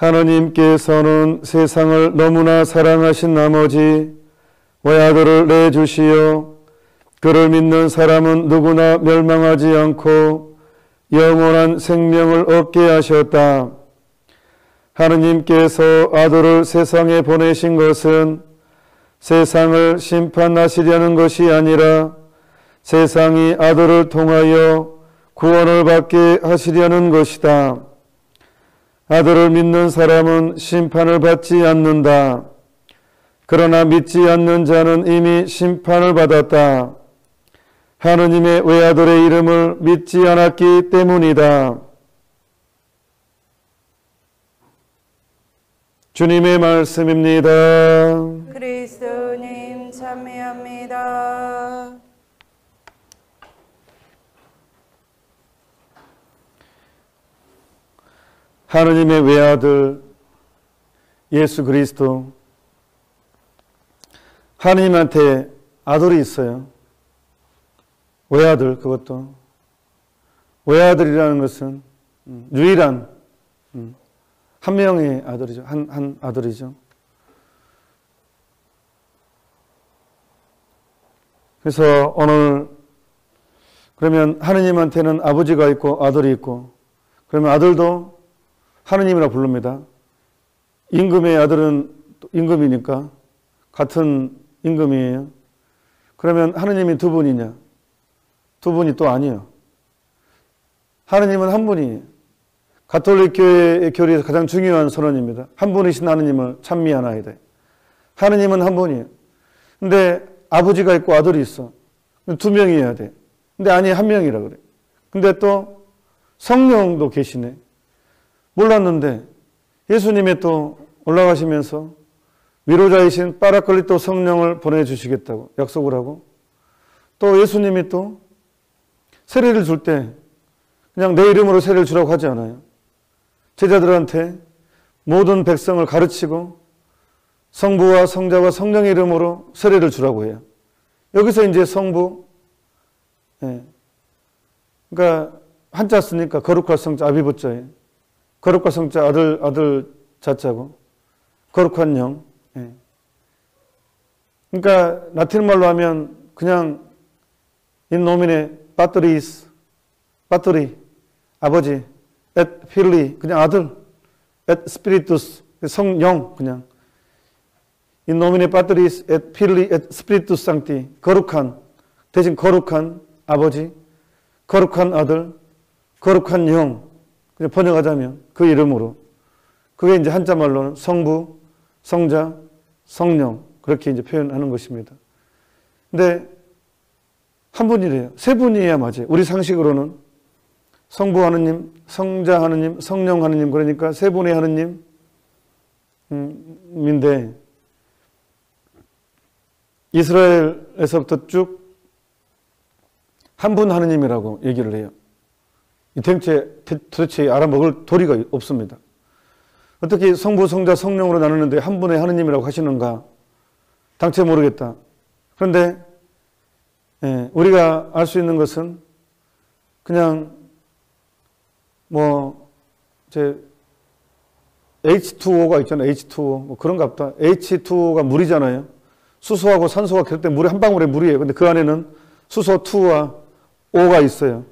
하느님께서는 세상을 너무나 사랑하신 나머지 외아들을 내주시어 그를 믿는 사람은 누구나 멸망하지 않고 영원한 생명을 얻게 하셨다. 하느님께서 아들을 세상에 보내신 것은 세상을 심판하시려는 것이 아니라 세상이 아들을 통하여 구원을 받게 하시려는 것이다. 아들을 믿는 사람은 심판을 받지 않는다. 그러나 믿지 않는 자는 이미 심판을 받았다. 하느님의 외아들의 이름을 믿지 않았기 때문이다. 주님의 말씀입니다. 그리스도님 참여합니다. 하느님의 외아들 예수 그리스도, 하느님한테 아들이 있어요. 외아들, 그것도 외아들이라는 것은 유일한 한 명의 아들이죠. 한 아들이죠. 그래서 오늘 그러면 하느님한테는 아버지가 있고 아들이 있고, 그러면 아들도 하느님이라 부릅니다. 임금의 아들은 임금이니까 같은 임금이에요. 그러면 하느님이 두 분이냐? 두 분이 또 아니에요. 하느님은 한 분이에요. 가톨릭 교회의 교리에서 가장 중요한 선언입니다. 한 분이신 하느님을 찬미하나이다. 하느님은 한 분이에요. 근데 아버지가 있고 아들이 있어. 두 명이어야 돼. 근데 아니, 한 명이라 그래. 근데 또 성령도 계시네. 몰랐는데 예수님이 또 올라가시면서 위로자이신 파라클리토 성령을 보내주시겠다고 약속을 하고, 또 예수님이 또 세례를 줄 때 그냥 내 이름으로 세례를 주라고 하지 않아요. 제자들한테 모든 백성을 가르치고 성부와 성자와 성령의 이름으로 세례를 주라고 해요. 여기서 이제 성부, 그러니까 한자 쓰니까 거룩할 성자 아비부자예요. 거룩할 성자 아들 자자고, 거룩한 영. 그러니까 라틴 말로 하면 그냥 in nomine patris, patri, 아버지, et filii, 그냥 아들, et spiritus, 성령, 그냥 in nomine patris, et filii, et spiritus sancti, 거룩한, 대신 거룩한 아버지, 거룩한 아들, 거룩한 영, 그냥 번역하자면 그 이름으로. 그게 이제 한자 말로는 성부, 성자, 성령, 그렇게 이제 표현하는 것입니다. 근데 한 분이래요. 세 분이어야 맞아요. 우리 상식으로는 성부 하느님, 성자 하느님, 성령 하느님, 그러니까 세 분의 하느님인데, 이스라엘에서부터 쭉 한 분 하느님이라고 얘기를 해요. 도대체 알아먹을 도리가 없습니다. 어떻게 성부, 성자, 성령으로 나누는데 한 분의 하느님이라고 하시는가? 당최 모르겠다. 그런데 우리가 알 수 있는 것은 그냥 H2O가 있잖아요. H2O. 뭐 그런가 보다. H2O가 물이잖아요. 수소하고 산소가 결합된 물이 한 방울의 물이에요. 근데 그 안에는 수소 2와 O가 있어요.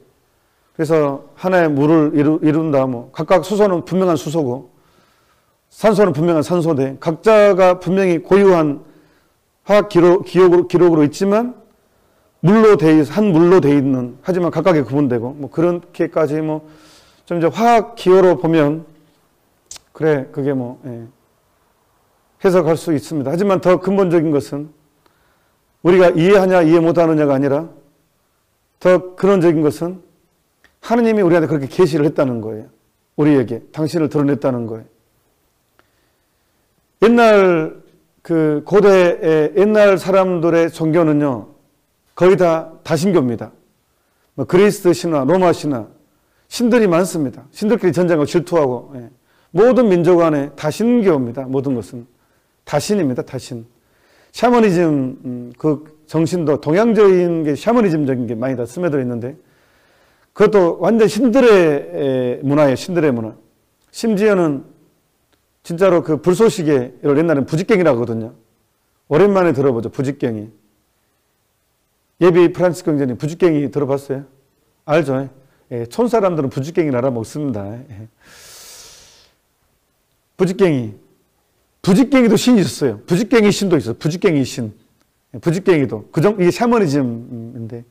그래서 하나의 물을 이룬다. 각각 수소는 분명한 수소고, 산소는 분명한 산소인데, 각자가 분명히 고유한 화학 기록으로 있지만, 한 물로 돼 있는, 하지만 각각의 구분되고, 그렇게까지 좀 이제 화학 기호로 보면, 그래, 그게 해석할 수 있습니다. 하지만 더 근본적인 것은, 우리가 이해하냐, 이해 못하느냐가 아니라, 더 근원적인 것은, 하느님이 우리한테 그렇게 계시를 했다는 거예요. 우리에게 당신을 드러냈다는 거예요. 옛날 고대의 옛날 사람들의 종교는요, 거의 다 다신교입니다. 그리스 신화, 로마 신화, 신들이 많습니다. 신들끼리 전쟁하고 질투하고, 모든 민족 안에 다신교입니다. 모든 것은 다신입니다. 다신. 샤머니즘 그 정신도 동양적인 게 샤머니즘적인 게 많이 다 스며들어 있는데, 그것도 완전 신들의 문화예요. 신들의 문화. 심지어는 진짜로 그 불쏘시개를 옛날에는 부직갱이라고 하거든요. 오랜만에 들어보죠. 부직갱이. 예비 프란치스 경제님 부직갱이 들어봤어요? 알죠? 예, 촌 사람들은 부직갱이를 알아먹습니다. 예. 부직갱이. 부직갱이도 신이 있었어요. 부직갱이 신도 있어요. 부직갱이 신. 예, 부직갱이도. 이게 샤머니즘인데.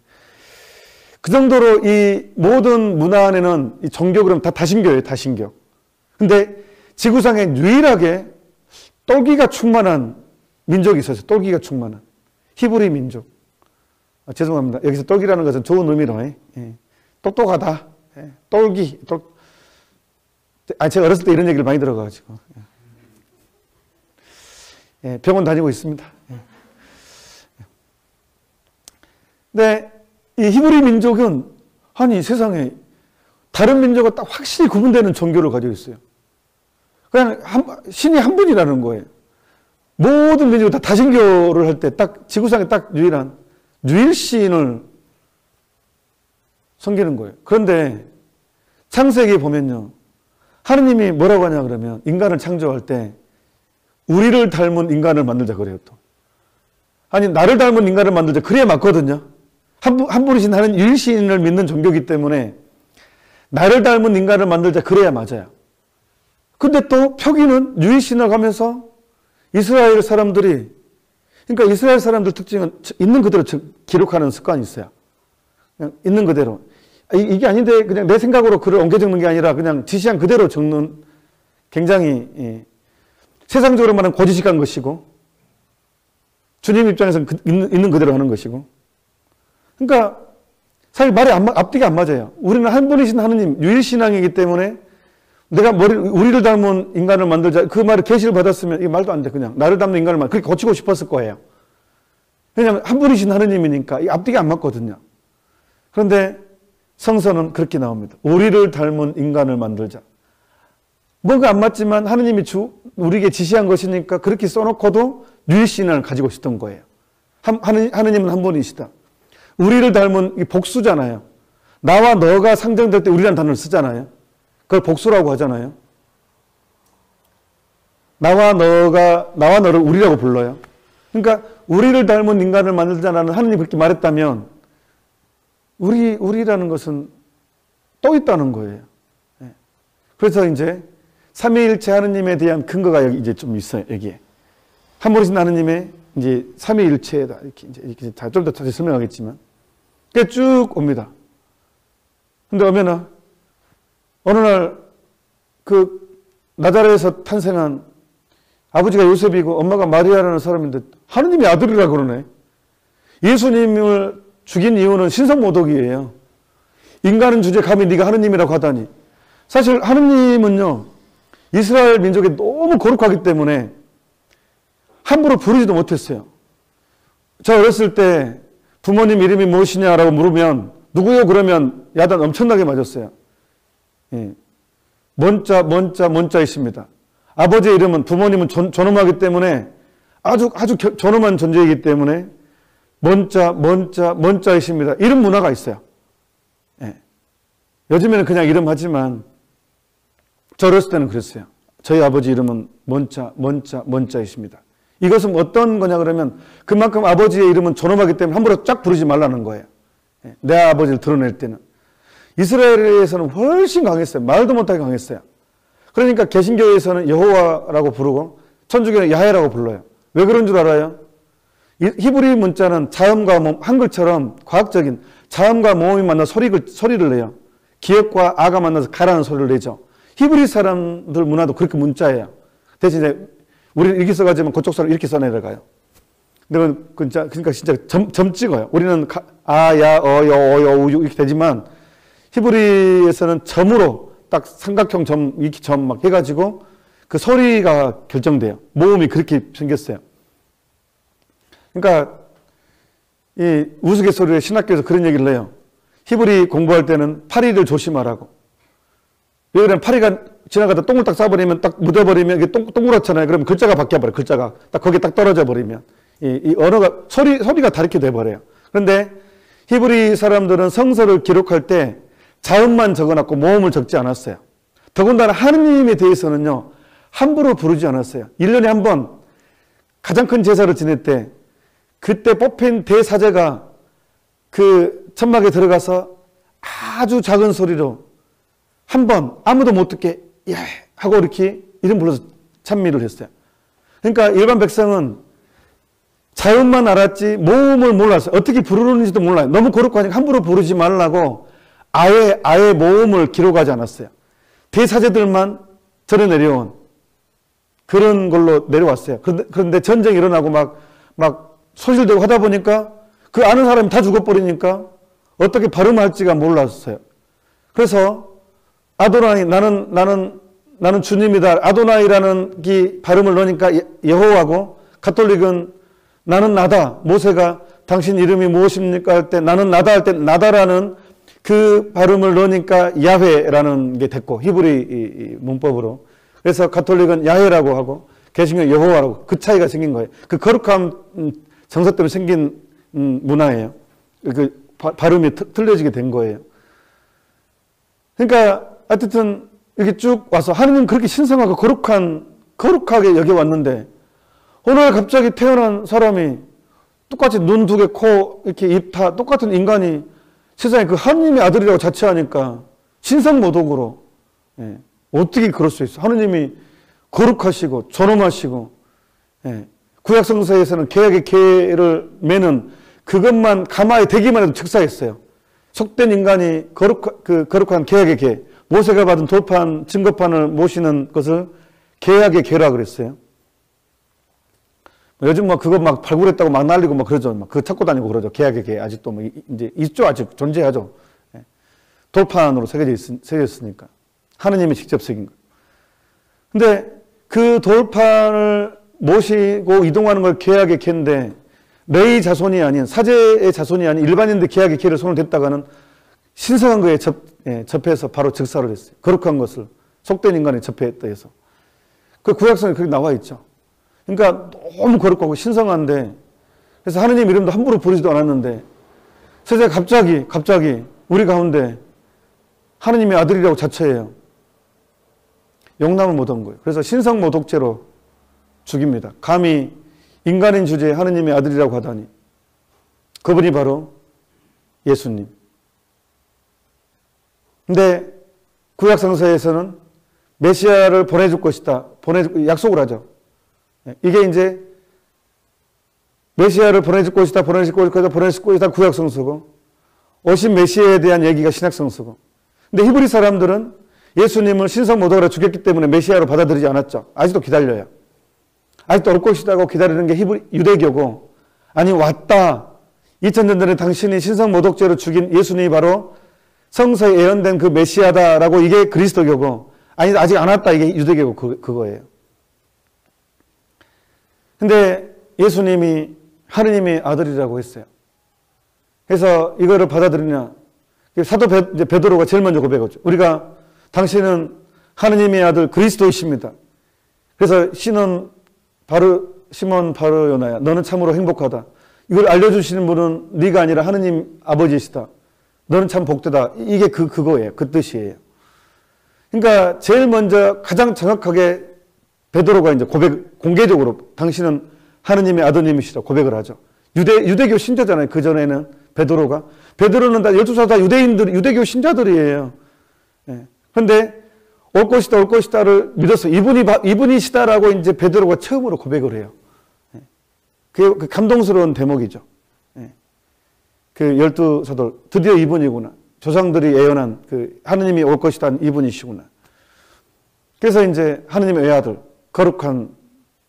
그 정도로 이 모든 문화 안에는 이 종교 그럼 다 다신교예요. 다신교. 근데 지구상에 유일하게 똘기가 충만한 민족이 있었어요. 똘기가 충만한. 히브리 민족. 죄송합니다. 여기서 똘기라는 것은 좋은 의미로. 예. 똑똑하다. 예. 똘기. 제가 어렸을 때 이런 얘기를 많이 들어가지고. 예. 병원 다니고 있습니다. 예. 근데 이 히브리 민족은 아니 세상에 다른 민족과 딱 확실히 구분되는 종교를 가지고 있어요. 그냥 신이 한 분이라는 거예요. 모든 민족이 다 다신교를 할 때 딱 지구상에 딱 유일한 유일신을 섬기는 거예요. 그런데 창세기에 보면요. 하느님이 뭐라고 하냐 그러면 인간을 창조할 때 우리를 닮은 인간을 만들자 그래요 또. 아니 나를 닮은 인간을 만들자 그래야 맞거든요. 한 분이신 하는 유일신을 믿는 종교이기 때문에 나를 닮은 인간을 만들자 그래야 맞아요. 근데 또 표기는 유일신을 가면서 이스라엘 사람들이 그러니까 이스라엘 사람들 특징은 있는 그대로 기록하는 습관이 있어요. 그냥 있는 그대로. 이게 아닌데 그냥 내 생각으로 글을 옮겨 적는 게 아니라 그냥 지시한 그대로 적는 굉장히 세상적으로 말하면 고지식한 것이고 주님 입장에서는 있는 그대로 하는 것이고 그러니까 사실 말이 앞뒤가 안 맞아요. 우리는 한 분이신 하느님 유일신앙이기 때문에 내가 우리를 닮은 인간을 만들자 그 말을 계시를 받았으면 이게 말도 안 돼. 그냥 나를 닮는 인간을 그렇게 고치고 싶었을 거예요. 왜냐하면 한 분이신 하느님이니까 이 앞뒤가 안 맞거든요. 그런데 성서는 그렇게 나옵니다. 우리를 닮은 인간을 만들자. 뭔가 안 맞지만 하느님이 우리에게 지시한 것이니까 그렇게 써놓고도 유일신앙을 가지고 있었던 거예요. 하느님은 한 분이시다. 우리를 닮은 복수잖아요. 나와 너가 상정될 때 우리라는 단어를 쓰잖아요. 그걸 복수라고 하잖아요. 나와 너를 우리라고 불러요. 그러니까 우리를 닮은 인간을 만들자라는 하느님이 그렇게 말했다면 우리라는 것은 또 있다는 거예요. 그래서 이제 삼위일체 하느님에 대한 근거가 여기 이제 좀 있어요. 여기에 한 분이신 하느님의 이제 삼위일체다 이렇게 좀 더 다시 설명하겠지만 그게 쭉 옵니다. 근데 오면은 어느 날 그 나자렛에서 탄생한 아버지가 요셉이고 엄마가 마리아라는 사람인데 하느님이 아들이라 그러네. 예수님을 죽인 이유는 신성모독이에요. 인간은 주제 감히 네가 하느님이라고 하다니. 사실 하느님은요 이스라엘 민족이 너무 거룩하기 때문에 함부로 부르지도 못했어요. 저 어렸을 때 부모님 이름이 무엇이냐라고 물으면 누구요? 그러면 야단 엄청나게 맞았어요. 예. 먼자 있습니다. 아버지의 이름은 부모님은 존엄하기 때문에 아주 존엄한 존재이기 때문에 먼자 있습니다. 이런 문화가 있어요. 예. 요즘에는 그냥 이름 하지만 저 어렸을 때는 그랬어요. 저희 아버지 이름은 먼자 있습니다. 이것은 어떤 거냐 그러면 그만큼 아버지의 이름은 존엄하기 때문에 함부로 쫙 부르지 말라는 거예요. 예. 내 아버지를 드러낼 때는. 이스라엘에서는 훨씬 강했어요. 말도 못하게 강했어요. 그러니까 개신교에서는 여호와라고 부르고 천주교는 야훼라고 불러요. 왜 그런 줄 알아요? 히브리 문자는 자음과 모음, 한글처럼 과학적인 자음과 모음이 만나 소리를 내요. 기역과 아가 만나서 가라는 소리를 내죠. 히브리 사람들 문화도 그렇게 문자예요. 대신에 우리는 이렇게 써가지고 그쪽 사람 이렇게 써내려가요. 그러니까 진짜 점 찍어요. 우리는 아, 야, 여, 여, 이렇게 되지만 히브리에서는 점으로 딱 삼각형 점, 이렇게 점 막 해가지고 그 소리가 결정돼요. 모음이 그렇게 생겼어요. 그러니까 이 우스갯소리에 신학교에서 그런 얘기를 해요. 히브리 공부할 때는 파리를 조심하라고. 왜 그러면 파리가 지나가다 똥을 딱 싸버리면 딱 묻어버리면 이게 동그랗잖아요. 그러면 글자가 바뀌어버려요. 글자가 딱 거기에 딱 떨어져 버리면 이 언어가 소리가 다르게 돼버려요. 그런데 히브리 사람들은 성서를 기록할 때 자음만 적어놨고 모음을 적지 않았어요. 더군다나 하느님에 대해서는요. 함부로 부르지 않았어요. 1년에 한 번 가장 큰 제사를 지낼 때 그때 뽑힌 대사제가 그 천막에 들어가서 아주 작은 소리로 한 번 아무도 못 듣게 예 하고 이렇게 이름 불러서 찬미를 했어요. 그러니까 일반 백성은 자음만 알았지 모음을 몰랐어요. 어떻게 부르는지도 몰라요. 너무 거룩하니까 함부로 부르지 말라고 아예 모음을 기록하지 않았어요. 대사제들만 절에 내려온 그런 걸로 내려왔어요. 그런데 전쟁이 일어나고 막 소실되고 하다 보니까 그 아는 사람이 다 죽어버리니까 어떻게 발음할지가 몰랐어요. 그래서 아도나이 나는 주님이다. 아도나이라는 이 발음을 넣으니까 여호와고, 가톨릭은 나는 나다. 모세가 당신 이름이 무엇입니까 할 때 나는 나다 할 때 나다라는 그 발음을 넣으니까 야훼라는 게 됐고, 히브리 문법으로. 그래서 가톨릭은 야훼라고 하고 개신교는 여호와라고, 그 차이가 생긴 거예요. 그 거룩함 정서 때문에 생긴 문화예요. 그 발음이 틀려지게 된 거예요. 그러니까 하여튼 이렇게 쭉 와서 하느님 그렇게 신성하고 거룩하게 여겨왔는데 어느 날 갑자기 태어난 사람이 똑같이 눈 두 개, 코 이렇게 입 다 똑같은 인간이 세상에 그 하느님의 아들이라고 자처하니까 신성모독으로, 예, 어떻게 그럴 수 있어? 하느님이 거룩하시고 존엄하시고, 예, 구약성서에서는 개약의 개를 매는 그것만 가마에 대기만 해도 즉사했어요. 속된 인간이 거룩한 개약의 개, 모세가 받은 돌판, 증거판을 모시는 것을 개약의 개라 그랬어요. 요즘 그거 막 발굴했다고 막 날리고 막 그러죠. 막 그거 찾고 다니고 그러죠. 개약의 개. 아직도 이제 있죠. 아직 존재하죠. 예. 돌판으로 새겨져 있으니까. 하느님이 직접 새긴 거예요. 근데 그 돌판을 모시고 이동하는 걸 개약의 개인데, 레이 자손이 아닌, 사제의 자손이 아닌 일반인들 개약의 개를 손을 댔다가는 신성한 거에 접해서 바로 즉사를 했어요. 거룩한 것을 속된 인간에 접했다 해서. 그 구약성에 그렇게 나와 있죠. 그러니까 너무 거룩하고 신성한데, 그래서 하느님 이름도 함부로 부르지도 않았는데 세상에 갑자기 우리 가운데 하느님의 아들이라고 자처해요. 용납을 못한 거예요. 그래서 신성모독죄로 죽입니다. 감히 인간인 주제에 하느님의 아들이라고 하다니. 그분이 바로 예수님. 근데 구약성서에서는 메시아를 보내줄 것이다. 약속을 하죠. 이게 이제 메시아를 보내줄 것이다. 구약성서고, 오신 메시아에 대한 얘기가 신약성서고. 근데 히브리 사람들은 예수님을 신성모독으로 죽였기 때문에 메시아로 받아들이지 않았죠. 아직도 기다려요. 아직도 올 것이라고 기다리는 게 유대교고, 아니 왔다. 2000년 전에 당신이 신성모독죄로 죽인 예수님이 바로 성서에 예언된 그 메시아다라고, 이게 그리스도교고, 아니 아직 안 왔다. 이게 유대교고 그거예요. 근데 예수님이 하느님의 아들이라고 했어요. 그래서 이거를 받아들이냐. 사도 베드로가 제일 먼저 고백했죠. 우리가 당신은 하느님의 아들 그리스도이십니다. 그래서 시몬 바르요나야, 너는 참으로 행복하다. 이걸 알려주시는 분은 네가 아니라 하느님 아버지시다. 너는 참 복되다. 이게 그거예요. 그 뜻이에요. 그러니까 제일 먼저 가장 정확하게 베드로가 이제 공개적으로 당신은 하느님의 아드님이시라 고백을 하죠. 유대교 신자잖아요. 그전에는 베드로는 다 12살 다 유대교 신자들이에요. 예. 그런데 올 것이다를 믿어서 이분이시다라고 이제 베드로가 처음으로 고백을 해요. 예. 그 감동스러운 대목이죠. 예. 그 12사도 드디어 이분이구나. 조상들이 예언한 그 하느님이 올 것이다 이분이시구나. 그래서 이제 하느님의 외아들, 거룩한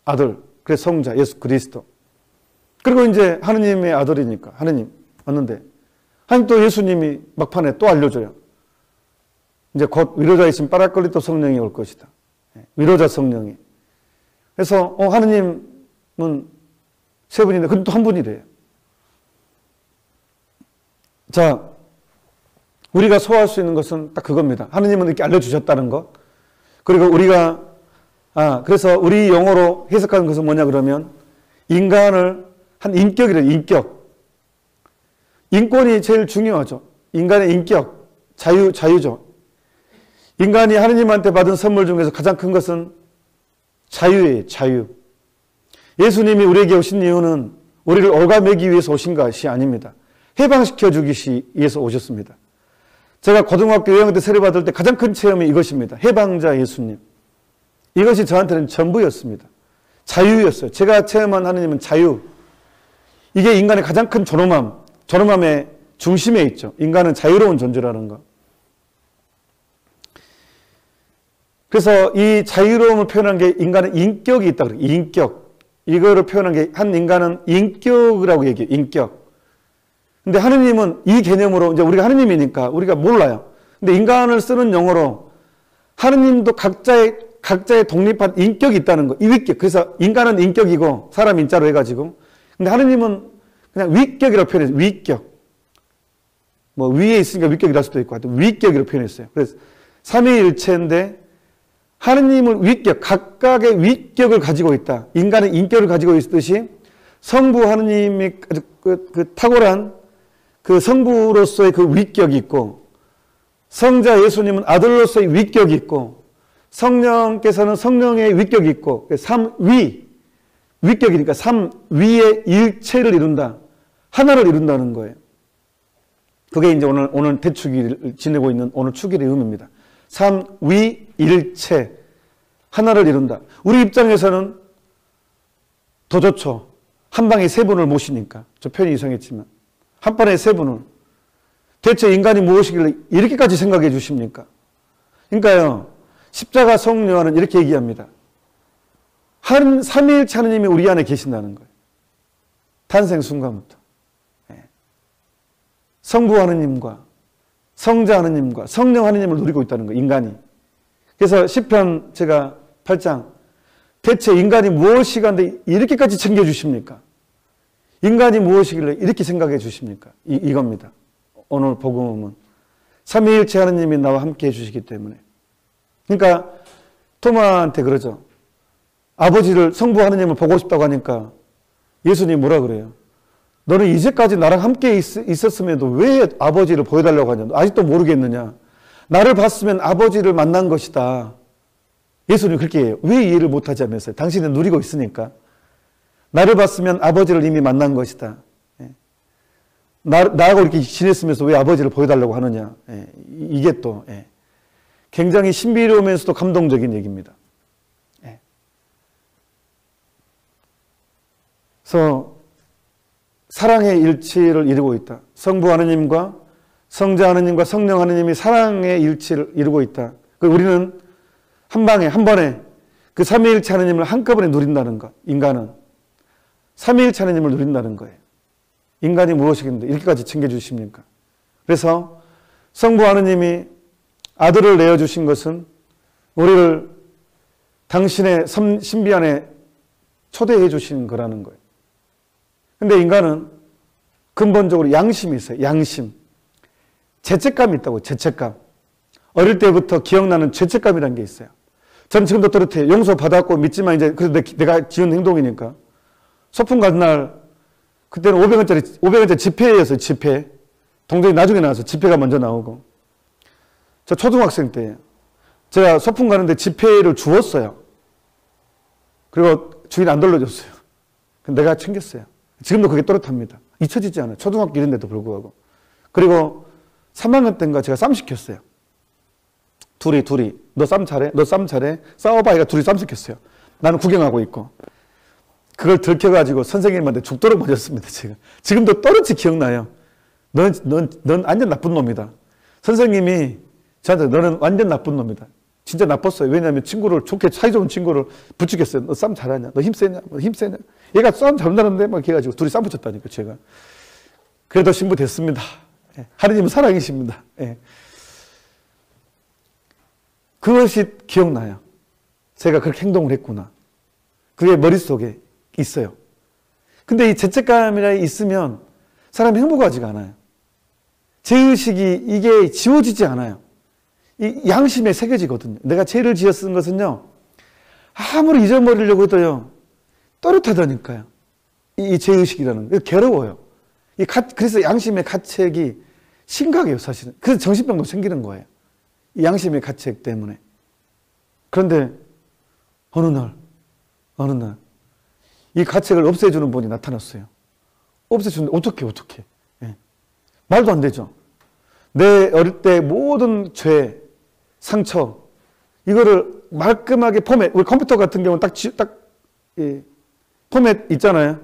아들, 그래서 성자 예수 그리스도. 그리고 이제 하느님의 아들이니까 하느님 왔는데, 하나님 또 예수님이 막판에 또 알려줘요. 이제 곧 위로자이신 파라클리토 성령이 올 것이다. 위로자 성령이. 그래서 하느님은 세 분인데 근데 또 한 분이래요. 자, 우리가 소화할 수 있는 것은 딱 그겁니다. 하느님은 이렇게 알려주셨다는 것. 그리고 우리가 그래서 우리 용어로 해석하는 것은 뭐냐 그러면, 인간을 한 인격이래요. 인격. 인권이 제일 중요하죠. 인간의 인격, 자유죠. 인간이 하느님한테 받은 선물 중에서 가장 큰 것은 자유예요, 자유. 예수님이 우리에게 오신 이유는 우리를 얽어매기 위해서 오신 것이 아닙니다. 해방시켜 주기 위해서 오셨습니다. 제가 고등학교 2학년 때 세례받을 때 가장 큰 체험이 이것입니다. 해방자 예수님. 이것이 저한테는 전부였습니다. 자유였어요. 제가 체험한 하느님은 자유. 이게 인간의 가장 큰 존엄함의 중심에 있죠. 인간은 자유로운 존재라는 거. 그래서 이 자유로움을 표현한 게 인간은 인격이 있다 그래요. 인격. 이거를 표현한 게 한 인간은 인격이라고 얘기해요. 인격. 근데 하느님은 이 개념으로 이제 우리가 하느님이니까 우리가 몰라요. 근데 인간을 쓰는 용어로 하느님도 각자의 독립한 인격이 있다는 거. 이 위격. 그래서 인간은 인격이고 사람 인자로 해가지고. 근데 하느님은 그냥 위격이라고 표현해요. 위격. 뭐 위에 있으니까 위격이랄 수도 있고 하여튼 위격이라고 표현했어요. 그래서 삼위일체인데 하느님을 위격, 각각의 위격을 가지고 있다. 인간은 인격을 가지고 있듯이 성부 하느님이 그 탁월한 그 성부로서의 그 위격이 있고 성자 예수님은 아들로서의 위격이 있고 성령께서는 성령의 위격이 있고 삼위, 위격이니까 삼위의 일체를 이룬다. 하나를 이룬다는 거예요. 그게 이제 오늘 대축일 지내고 있는 오늘 축일의 의미입니다. 삼위일체 하나를 이룬다. 우리 입장에서는 더 좋죠. 한 방에 세 분을 모시니까. 저 표현이 이상했지만 한 번에 세 분을. 대체 인간이 무엇이길래 이렇게까지 생각해 주십니까? 그러니까요. 십자가 성령은 이렇게 얘기합니다. 삼위일체 하느님이 우리 안에 계신다는 거예요. 탄생 순간부터. 성부 하느님과 성자 하느님과 성령 하느님을 누리고 있다는 거예요. 인간이. 그래서 시편 제가 8장 대체 인간이 무엇이간데 이렇게까지 챙겨주십니까? 인간이 무엇이길래 이렇게 생각해 주십니까? 이겁니다. 오늘 복음은 삼위일체 하느님이 나와 함께 해주시기 때문에. 그러니까 토마한테 그러죠. 아버지를 성부 하느님을 보고 싶다고 하니까 예수님이 뭐라 그래요? 너는 이제까지 나랑 함께 있었음에도 왜 아버지를 보여달라고 하냐? 아직도 모르겠느냐? 나를 봤으면 아버지를 만난 것이다. 예수님이 그렇게 해요. 왜 이해를 못하자면서요? 당신은 누리고 있으니까. 나를 봤으면 아버지를 이미 만난 것이다. 나하고 이렇게 지냈으면서 왜 아버지를 보여달라고 하느냐? 이게 또 굉장히 신비로우면서도 감동적인 얘기입니다. 그래서 사랑의 일치를 이루고 있다. 성부 하느님과 성자 하느님과 성령 하느님이 사랑의 일치를 이루고 있다. 우리는 한 방에 한 번에 그 삼위일체 하느님을 한꺼번에 누린다는 것. 인간은 삼위일체 하느님을 누린다는 거예요. 인간이 무엇이겠는데 이렇게까지 챙겨주십니까? 그래서 성부 하느님이 아들을 내어주신 것은 우리를 당신의 신비 안에 초대해 주신 거라는 거예요. 근데 인간은 근본적으로 양심이 있어요. 양심. 죄책감이 있다고. 죄책감. 어릴 때부터 기억나는 죄책감이라는 게 있어요. 저는 지금도 또렷해요. 용서받았고 믿지만 이제 그래도 내가 지은 행동이니까. 소풍 간 날 그때는 500원짜리 지폐였어요. 지폐. 동전이 나중에 나와서 지폐가 먼저 나오고. 저 초등학생 때예요. 제가 소풍 가는데 지폐를 주웠어요. 그리고 주인 안 돌려줬어요. 내가 챙겼어요. 지금도 그게 또렷합니다. 잊혀지지 않아요. 초등학교 이런데도 불구하고. 그리고 3학년 때인가 제가 쌈 시켰어요. 둘이 너 쌈 잘해? 너 쌈 잘해? 싸워봐. 얘가 둘이 쌈 시켰어요. 나는 구경하고 있고. 그걸 들켜가지고 선생님한테 죽도록 맞았습니다. 제가. 지금도 또렷이 기억나요. 넌 완전 나쁜 놈이다. 선생님이 저한테 너는 완전 나쁜 놈이다. 진짜 나빴어요. 왜냐하면 친구를 좋게 사이좋은 친구를 부추겼어요. 너 싸움 잘하냐? 너 힘세냐? 너 힘세냐? 얘가 싸움 잘한다는데 막 해가지고 둘이 싸움 붙였다니까 제가. 그래도 신부 됐습니다. 하느님은 사랑이십니다. 그것이 기억나요. 제가 그렇게 행동을 했구나. 그게 머릿속에 있어요. 근데 이 죄책감이라 있으면 사람이 행복하지가 않아요. 죄의식이 이게 지워지지 않아요. 이 양심에 새겨지거든요. 내가 죄를 지었은 것은요, 아무리 잊어버리려고 해도요, 또렷하다니까요. 이 죄의식이라는 거. 괴로워요. 그래서 양심의 가책이 심각해요, 사실은. 그래서 정신병도 생기는 거예요. 이 양심의 가책 때문에. 그런데 어느 날 어느 날 이 가책을 없애주는 분이 나타났어요. 없애주는데 어떻게? 예. 말도 안 되죠. 내 어릴 때 모든 죄, 상처, 이거를 말끔하게 포맷, 우리 컴퓨터 같은 경우는 포맷 있잖아요.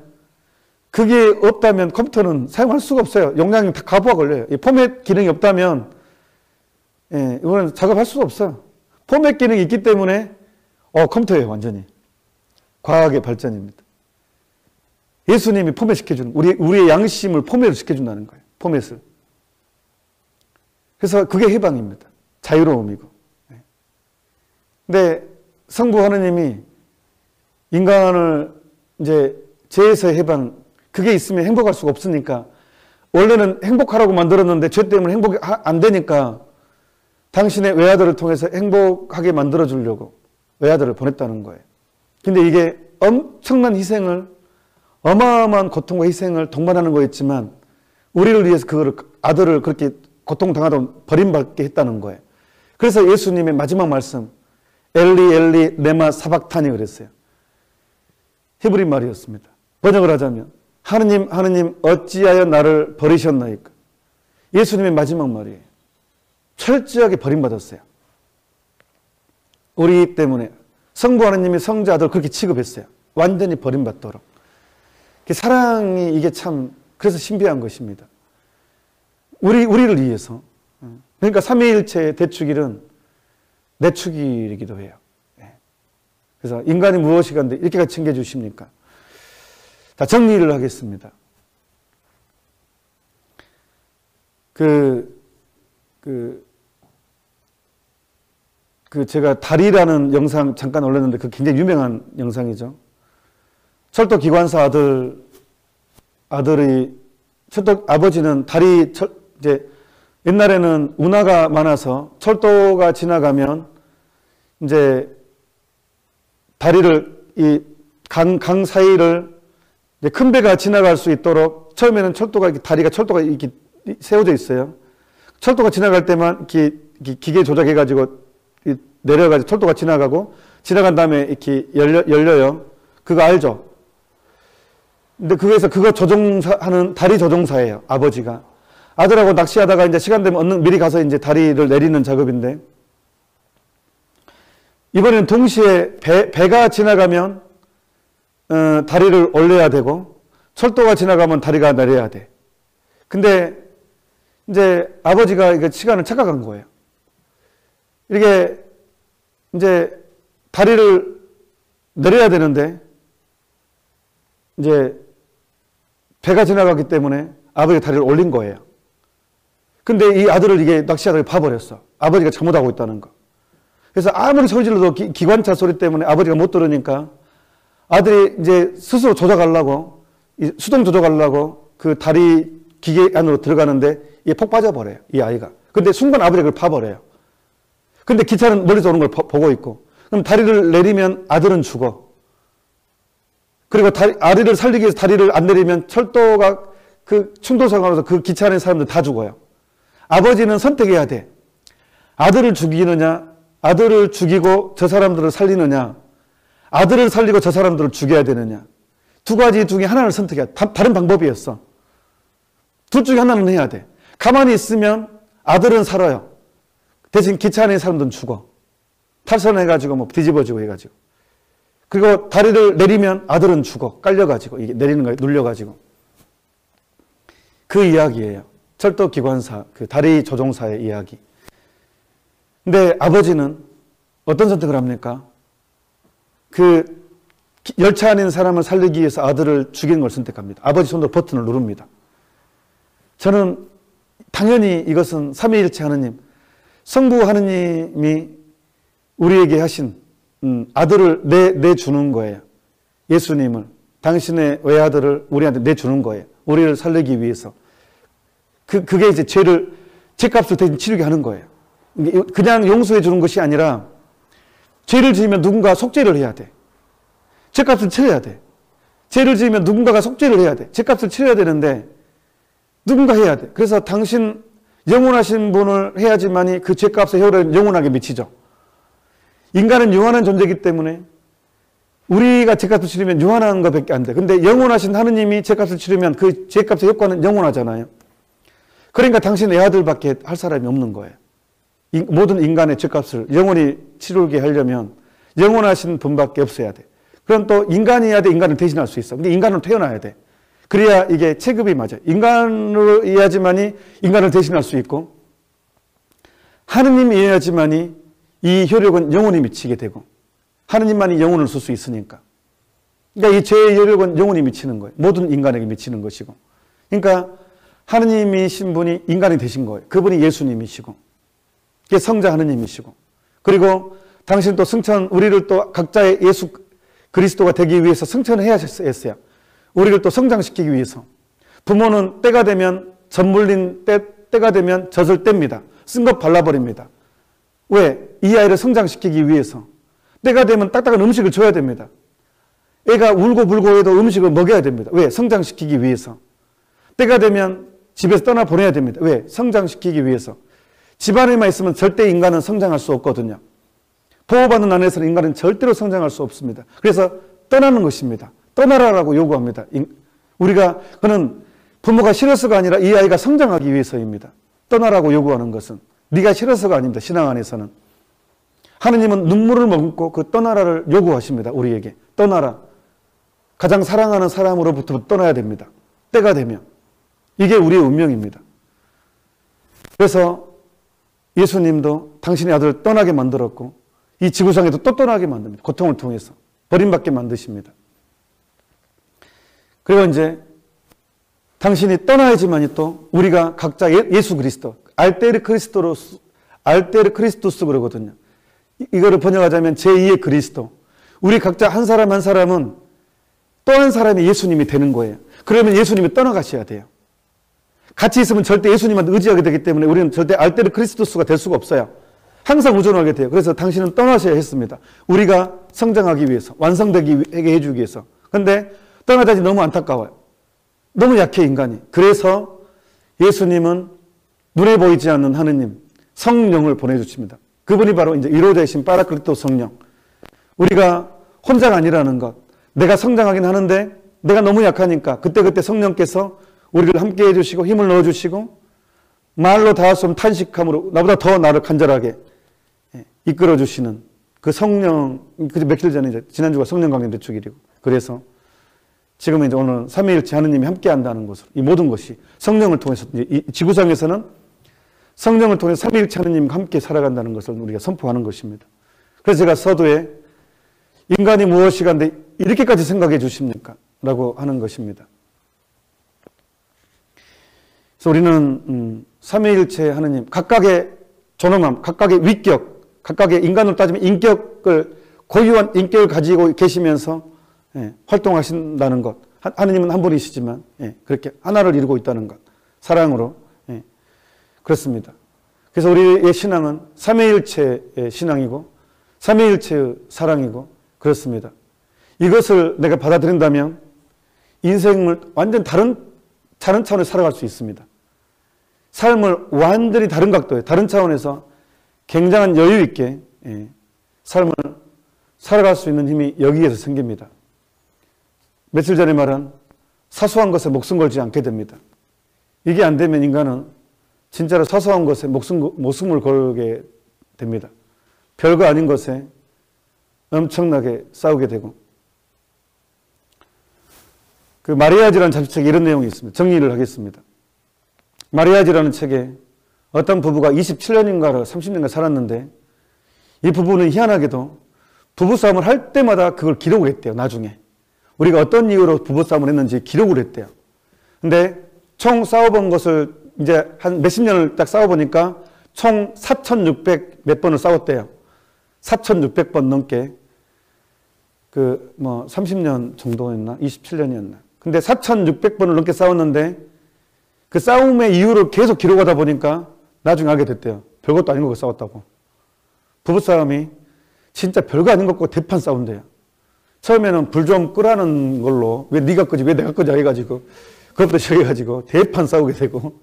그게 없다면 컴퓨터는 사용할 수가 없어요. 용량이 다 가부가 걸려요. 이 포맷 기능이 없다면, 이거는 작업할 수가 없어요. 포맷 기능이 있기 때문에, 컴퓨터예요, 완전히. 과학의 발전입니다. 예수님이 포맷시켜주는, 우리의 양심을 포맷을 시켜준다는 거예요. 포맷을. 그래서 그게 해방입니다. 자유로움이고. 근데 성부 하느님이 인간을 이제 죄에서의 해방, 그게 있으면 행복할 수가 없으니까, 원래는 행복하라고 만들었는데 죄 때문에 행복이 안 되니까 당신의 외아들을 통해서 행복하게 만들어주려고 외아들을 보냈다는 거예요. 근데 이게 엄청난 희생을, 어마어마한 고통과 희생을 동반하는 거였지만 우리를 위해서 아들을 그렇게 고통당하다 버림받게 했다는 거예요. 그래서 예수님의 마지막 말씀, 엘리 엘리 레마 사박타니 그랬어요. 히브리 말이었습니다. 번역을 하자면 하느님 하느님 어찌하여 나를 버리셨나이까. 예수님의 마지막 말이에요. 철저하게 버림받았어요. 우리 때문에 성부 하느님이 성자 아들을 그렇게 취급했어요. 완전히 버림받도록. 사랑이 이게 참 그래서 신비한 것입니다. 우리를 위해서. 그러니까 삼위일체의 대축일은 내축일이기도 해요. 그래서 인간이 무엇이 간데 이렇게까지 챙겨주십니까? 자, 정리를 하겠습니다. 제가 달이라는 영상 잠깐 올렸는데 그 굉장히 유명한 영상이죠. 철도 기관사 아버지는 이제 옛날에는 운하가 많아서 철도가 지나가면 이제 다리를 강 사이를 이제 큰 배가 지나갈 수 있도록 처음에는 다리가 이렇게 세워져 있어요. 철도가 지나갈 때만 이렇게 기계 조작해가지고 내려가지고 철도가 지나간 다음에 이렇게 열려요. 그거 알죠? 근데 그거 조종하는 다리 조종사예요. 아버지가. 아들하고 낚시하다가 이제 시간 되면 얼른 미리 가서 이제 다리를 내리는 작업인데, 이번에는 동시에 배가 지나가면 다리를 올려야 되고 철도가 지나가면 다리가 내려야 돼. 근데 이제 아버지가 이거 시간을 착각한 거예요. 이렇게 이제 다리를 내려야 되는데 이제 배가 지나가기 때문에 아버지가 다리를 올린 거예요. 근데 이 아들을 이게 낚시하다가 봐버렸어. 아버지가 잘못하고 있다는 거. 그래서 아무리 소리 질러도 기관차 소리 때문에 아버지가 못 들으니까 아들이 이제 스스로 조작하려고, 수동 조작하려고 그 다리 기계 안으로 들어가는데 이게 폭 빠져버려요. 이 아이가. 근데 순간 아버지가 그걸 봐버려요. 근데 기차는 멀리서 오는 걸 보고 있고, 그럼 다리를 내리면 아들은 죽어. 그리고 아들을 살리기 위해서 다리를 안 내리면 철도가 그 충돌사고로 그 기차 안에 사람들 다 죽어요. 아버지는 선택해야 돼. 아들을 죽이느냐, 아들을 죽이고 저 사람들을 살리느냐, 아들을 살리고 저 사람들을 죽여야 되느냐. 두 가지 중에 하나를 선택해야 돼. 다른 방법이었어. 둘 중에 하나는 해야 돼. 가만히 있으면 아들은 살아요. 대신 기차 안에 사람들은 죽어. 탈선해가지고 뭐 뒤집어지고 해가지고. 그리고 다리를 내리면 아들은 죽어. 깔려가지고, 이게 내리는 거에 눌려가지고. 그 이야기예요. 철도 기관사, 그 다리 조종사의 이야기. 근데 아버지는 어떤 선택을 합니까? 그 열차 안에 있는 사람을 살리기 위해서 아들을 죽이는 걸 선택합니다. 아버지 손으로 버튼을 누릅니다. 저는 당연히 이것은 삼위일체 하느님, 성부 하느님이 우리에게 하신 아들을 내주는 거예요. 예수님을, 당신의 외아들을 우리한테 내주는 거예요. 우리를 살리기 위해서. 그게 이제 죄값을 대신 치르게 하는 거예요. 그냥 용서해 주는 것이 아니라 죄를 지으면 누군가 속죄를 해야 돼. 죄값을 치러야 돼. 죄를 지으면 누군가가 속죄를 해야 돼. 죄값을 치러야 되는데 누군가 해야 돼. 그래서 당신 영원하신 분을 해야지만이 그 죄값의 효력은 영원하게 미치죠. 인간은 영원한 존재이기 때문에 우리가 죄값을 치르면 유한한 것밖에 안 돼. 근데 영원하신 하느님이 죄값을 치르면 그 죄값의 효과는 영원하잖아요. 그러니까 당신 의 아들밖에 할 사람이 없는 거예요. 모든 인간의 죄값을 영원히 치르게 하려면 영원하신 분밖에 없어야 돼. 그럼 또 인간이어야 돼. 인간을 대신할 수 있어. 근데 인간으로 태어나야 돼. 그래야 이게 체급이 맞아요. 인간으로여야지만이 인간을 대신할 수 있고 하느님이어야지만이 이 효력은 영원히 미치게 되고 하느님만이 영혼을 쓸 수 있으니까. 그러니까 이 죄의 효력은 영원히 미치는 거예요. 모든 인간에게 미치는 것이고. 그러니까 하느님이신 분이 인간이 되신 거예요. 그분이 예수님이시고 그게 성자 하느님이시고 그리고 당신 또 승천 우리를 또 각자의 예수 그리스도가 되기 위해서 승천해야 했어요. 우리를 또 성장시키기 위해서. 부모는 때가 되면 젖 물린 때가 되면 젖을 뗍니다. 쓴 것 발라버립니다. 왜? 이 아이를 성장시키기 위해서. 때가 되면 딱딱한 음식을 줘야 됩니다. 애가 울고 불고 해도 음식을 먹여야 됩니다. 왜? 성장시키기 위해서. 때가 되면 집에서 떠나 보내야 됩니다. 왜? 성장시키기 위해서. 집안에만 있으면 절대 인간은 성장할 수 없거든요. 보호받는 안에서는 인간은 절대로 성장할 수 없습니다. 그래서 떠나는 것입니다. 떠나라라고 요구합니다. 우리가 그는 부모가 싫어서가 아니라 이 아이가 성장하기 위해서입니다. 떠나라고 요구하는 것은 네가 싫어서가 아닙니다. 신앙 안에서는. 하느님은 눈물을 머금고 그 떠나라를 요구하십니다. 우리에게. 떠나라. 가장 사랑하는 사람으로부터 떠나야 됩니다. 때가 되면. 이게 우리의 운명입니다. 그래서 예수님도 당신의 아들을 떠나게 만들었고 이 지구상에도 또 떠나게 만듭니다. 고통을 통해서. 버림받게 만드십니다. 그리고 이제 당신이 떠나야지만이 또 우리가 각자 예수 그리스도, 알테르 크리스토스 그러거든요. 이거를 번역하자면 제2의 그리스도. 우리 각자 한 사람 한 사람은 또 한 사람이 예수님이 되는 거예요. 그러면 예수님이 떠나가셔야 돼요. 같이 있으면 절대 예수님한테 의지하게 되기 때문에 우리는 절대 알테르 크리스토스가 될 수가 없어요. 항상 의존하게 돼요. 그래서 당신은 떠나셔야 했습니다. 우리가 성장하기 위해서, 완성되게 해주기 위해서. 그런데 떠나자니 너무 안타까워요. 너무 약해 인간이. 그래서 예수님은 눈에 보이지 않는 하느님, 성령을 보내주십니다. 그분이 바로 이제 위로되신 파라클리토 성령. 우리가 혼자가 아니라는 것. 내가 성장하긴 하는데 내가 너무 약하니까 그때그때 성령께서 우리를 함께 해주시고 힘을 넣어주시고 말로 다 할 수 없는 탄식함으로 나보다 더 나를 간절하게 이끌어주시는 그 성령, 그 며칠 전에 이제 지난주가 성령 강림 대축일이고 그래서 지금은 이제 오늘 삼위일체 하느님이 함께 한다는 것으로 이 모든 것이 성령을 통해서 이 지구상에서는 성령을 통해서 삼위일체 하느님과 함께 살아간다는 것을 우리가 선포하는 것입니다. 그래서 제가 서두에 인간이 무엇이가 한데 이렇게까지 생각해 주십니까? 라고 하는 것입니다. 그래서 우리는 삼위일체 하느님 각각의 존엄함, 각각의 위격, 각각의 인간으로 따지면 인격을 고유한 인격을 가지고 계시면서 활동하신다는 것. 하느님은 한 분이시지만 그렇게 하나를 이루고 있다는 것. 사랑으로. 그렇습니다. 그래서 우리의 신앙은 삼위일체의 신앙이고 삼위일체의 사랑이고 그렇습니다. 이것을 내가 받아들인다면 인생을 완전 다른 차원에서 살아갈 수 있습니다. 삶을 완전히 다른 각도에 다른 차원에서 굉장한 여유 있게 삶을 살아갈 수 있는 힘이 여기에서 생깁니다. 며칠 전에 말한 사소한 것에 목숨 걸지 않게 됩니다. 이게 안 되면 인간은 진짜로 사소한 것에 목숨을 걸게 됩니다. 별거 아닌 것에 엄청나게 싸우게 되고 그 마리아지라는 잡지책에 이런 내용이 있습니다. 정리를 하겠습니다. 마리아지라는 책에 어떤 부부가 27년인가 30년인가 살았는데 이 부부는 희한하게도 부부싸움을 할 때마다 그걸 기록을 했대요. 나중에. 우리가 어떤 이유로 부부싸움을 했는지 기록을 했대요. 근데 총 싸워본 것을 이제 한 몇십 년을 딱 싸워보니까 총 4,600 몇 번을 싸웠대요. 4,600번 넘게. 30년 정도였나? 27년이었나? 근데 4,600번을 넘게 싸웠는데 그 싸움의 이유를 계속 기록하다 보니까 나중에 알게 됐대요. 별것도 아닌 거 싸웠다고. 부부싸움이 진짜 별거 아닌 것 같고 대판 싸운대요. 처음에는 불 좀 끄라는 걸로 왜 네가 끄지 왜 내가 끄지 해가지고 그것도 시작해가지고 대판 싸우게 되고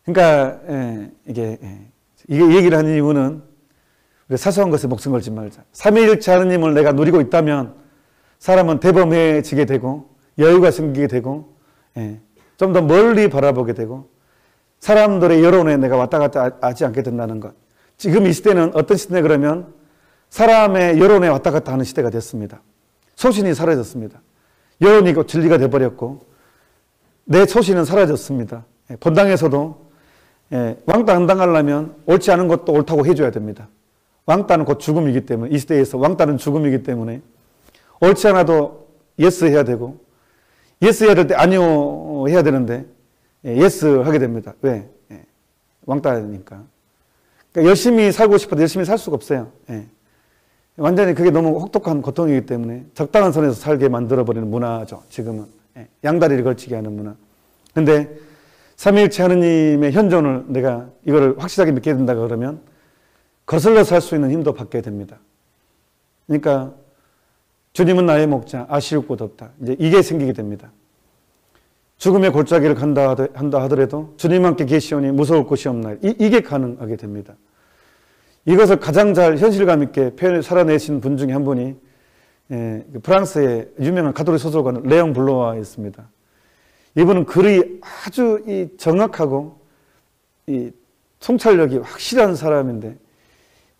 그러니까 이게 얘기를 하는 이유는 우리 사소한 것에 목숨 걸지 말자. 삼위일체 하느님을 내가 누리고 있다면 사람은 대범해지게 되고 여유가 생기게 되고 좀 더 멀리 바라보게 되고 사람들의 여론에 내가 왔다 갔다 하지 않게 된다는 것. 지금 이 시대는 어떤 시대냐 그러면 사람의 여론에 왔다 갔다 하는 시대가 됐습니다. 소신이 사라졌습니다. 여론이 진리가 돼버렸고 내 소신은 사라졌습니다. 본당에서도 왕따 안 당하려면 옳지 않은 것도 옳다고 해줘야 됩니다. 왕따는 곧 죽음이기 때문에 이 시대에서 왕따는 죽음이기 때문에 옳지 않아도 예스 해야 되고 예스 해야 될 때 아니요 해야 되는데 예스 하게 됩니다. 왜? 왕따니까. 그러니까 열심히 살고 싶어도 열심히 살 수가 없어요. 완전히 그게 너무 혹독한 고통이기 때문에 적당한 선에서 살게 만들어버리는 문화죠. 지금은. 양다리를 걸치게 하는 문화. 근데 삼위일체 하느님의 현존을 내가 이거를 확실하게 믿게 된다 그러면 거슬러 살 수 있는 힘도 받게 됩니다. 그러니까 주님은 나의 목자, 아쉬울 곳 없다. 이제 이게 생기게 됩니다. 죽음의 골짜기를 간다 하더라도 주님 함께 계시오니 무서울 곳이 없나이다. 이게 가능하게 됩니다. 이것을 가장 잘 현실감 있게 살아내신 분 중에 한 분이 프랑스의 유명한 가톨릭 소설가 레옹 블로와였습니다. 이분은 글이 아주 정확하고 이 통찰력이 확실한 사람인데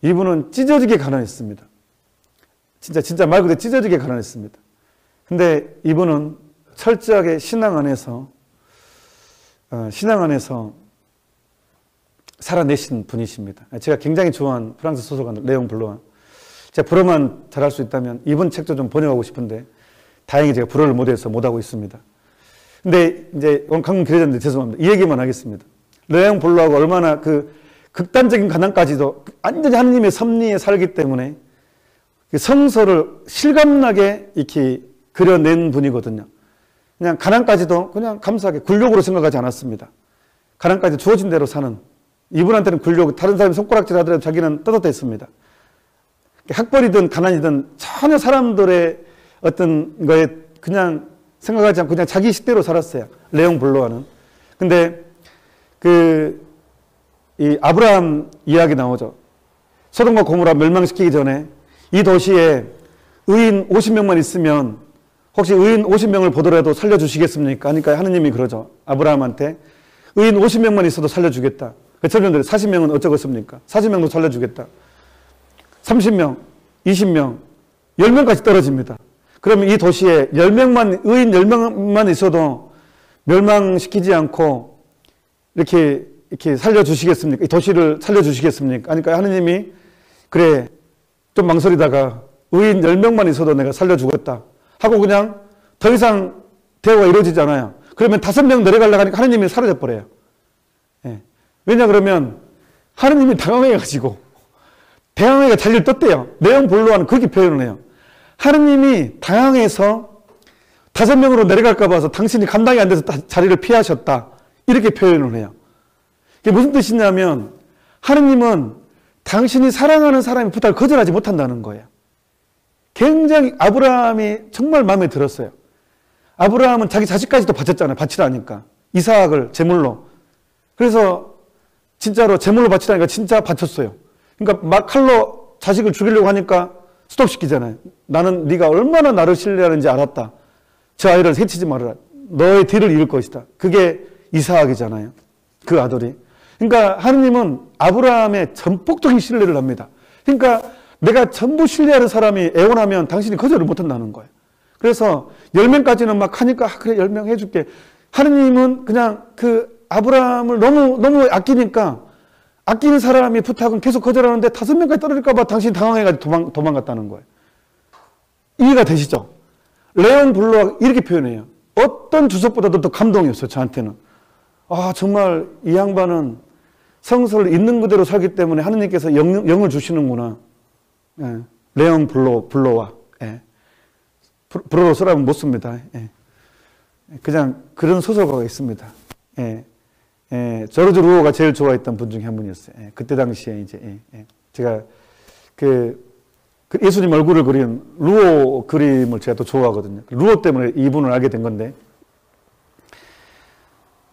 이분은 찢어지게 가난했습니다. 진짜 말 그대로 찢어지게 가난했습니다. 근데 이분은 철저하게 신앙 안에서 살아내신 분이십니다. 제가 굉장히 좋아하는 프랑스 소설가 레옹 블로와. 제가 불어만 잘할 수 있다면 이분 책도 좀 번역하고 싶은데 다행히 제가 불어를 못해서 못하고 있습니다. 근데 이제 오늘 강문 길어졌는데 죄송합니다. 이 얘기만 하겠습니다. 레옹 블로와가 얼마나 그 극단적인 가난까지도 완전히 하느님의 섭리에 살기 때문에 성서를 실감나게 이렇게 그려낸 분이거든요. 그냥 가난까지도 그냥 감사하게 굴욕으로 생각하지 않았습니다. 가난까지 주어진 대로 사는 이분한테는 굴욕, 다른 사람이 손가락질 하더라도 자기는 떳떳했습니다. 학벌이든 가난이든 전혀 사람들의 어떤 거에 그냥 생각하지 않고 그냥 자기 식대로 살았어요. 레옹 블로와는. 근데 이 아브라함 이야기 나오죠. 소돔과 고모라 멸망시키기 전에 이 도시에 의인 50명만 있으면 혹시 의인 50명을 보더라도 살려주시겠습니까? 하니까 하느님이 그러죠. 아브라함한테 의인 50명만 있어도 살려주겠다. 철년들이 40명은 어쩌겠습니까? 40명도 살려주겠다. 30명, 20명, 10명까지 떨어집니다. 그러면 이 도시에 10명만, 의인 10명만 있어도 멸망시키지 않고 이렇게 살려주시겠습니까? 이 도시를 살려주시겠습니까? 그러니까 하느님이 그래, 좀 망설이다가 의인 10명만 있어도 내가 살려주겠다 하고 그냥 더 이상 대화가 이루어지지 않아요. 그러면 5명 내려가려고 하니까 하느님이 사라져버려요. 왜냐 그러면 하느님이 당황해가지고 당황해가 자리를 떴대요. 레옹 블로와는 그렇게 표현을 해요. 하느님이 당황해서 5명으로 내려갈까 봐서 당신이 감당이 안 돼서 자리를 피하셨다. 이렇게 표현을 해요. 이게 무슨 뜻이냐면 하느님은 당신이 사랑하는 사람의 부탁을 거절하지 못한다는 거예요. 굉장히 아브라함이 정말 마음에 들었어요. 아브라함은 자기 자식까지도 바쳤잖아요. 바치라니까. 이삭을 제물로. 그래서 진짜로 제물로 바치라니까 진짜 바쳤어요. 그러니까 막 칼로 자식을 죽이려고 하니까 스톱시키잖아요. 나는 네가 얼마나 나를 신뢰하는지 알았다. 저 아이를 해치지 말아라. 너의 뒤를 이을 것이다. 그게 이삭이잖아요. 그 아들이. 그러니까 하느님은 아브라함의 전폭적인 신뢰를 합니다. 그러니까 내가 전부 신뢰하는 사람이 애원하면 당신이 거절을 못한다는 거예요. 그래서 10명까지는 막 하니까 그래 10명 해줄게. 하느님은 그냥 그 아브라함을 너무 아끼니까 아끼는 사람이 부탁은 계속 거절하는데 5명까지 떨어질까 봐 당신이 당황해가지고 도망갔다는 거예요. 이해가 되시죠? 레옹 블로와 이렇게 표현해요. 어떤 주석보다도 더 감동이었어요. 저한테는. 아 정말 이 양반은 성서를 있는 그대로 살기 때문에 하느님께서 영을 주시는구나. 예. 레옹 블로와. 예. 불어로 쓰라면 못 씁니다. 예. 그냥 그런 소설가가 있습니다. 예. 저르주 루오가 제일 좋아했던 분 중에 한 분이었어요. 예. 그때 당시에 이제 제가 그 예수님 얼굴을 그린 루오 그림을 제가 또 좋아하거든요. 루오 때문에 이분을 알게 된 건데,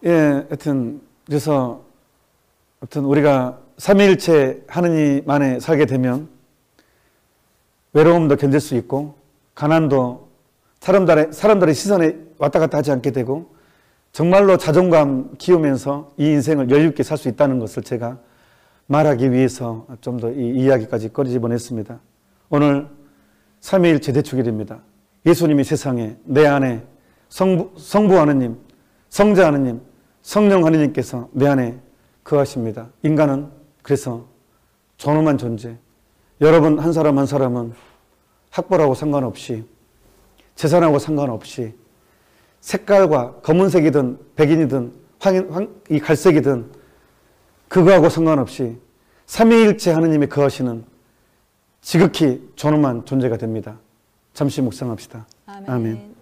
하여튼 그래서 우리가 삼위일체 하느님 안에 살게 되면 외로움도 견딜 수 있고 가난도 사람들의 시선에 왔다 갔다 하지 않게 되고 정말로 자존감 키우면서 이 인생을 여유 있게 살 수 있다는 것을 제가 말하기 위해서 좀 더 이 이야기까지 꺼집어냈습니다. 오늘 삼위일체 대축일입니다. 예수님이 세상에 내 안에 성부 하느님, 성자 하느님, 성령 하느님께서 내 안에 거하십니다. 인간은 그래서 존엄한 존재. 여러분 한 사람 한 사람은 학벌하고 상관없이 재산하고 상관없이 색깔과 검은색이든 백인이든 이 갈색이든 그거하고 상관없이 삼위일체 하느님이 거하시는 지극히 존엄한 존재가 됩니다. 잠시 묵상합시다. 아멘. 아멘.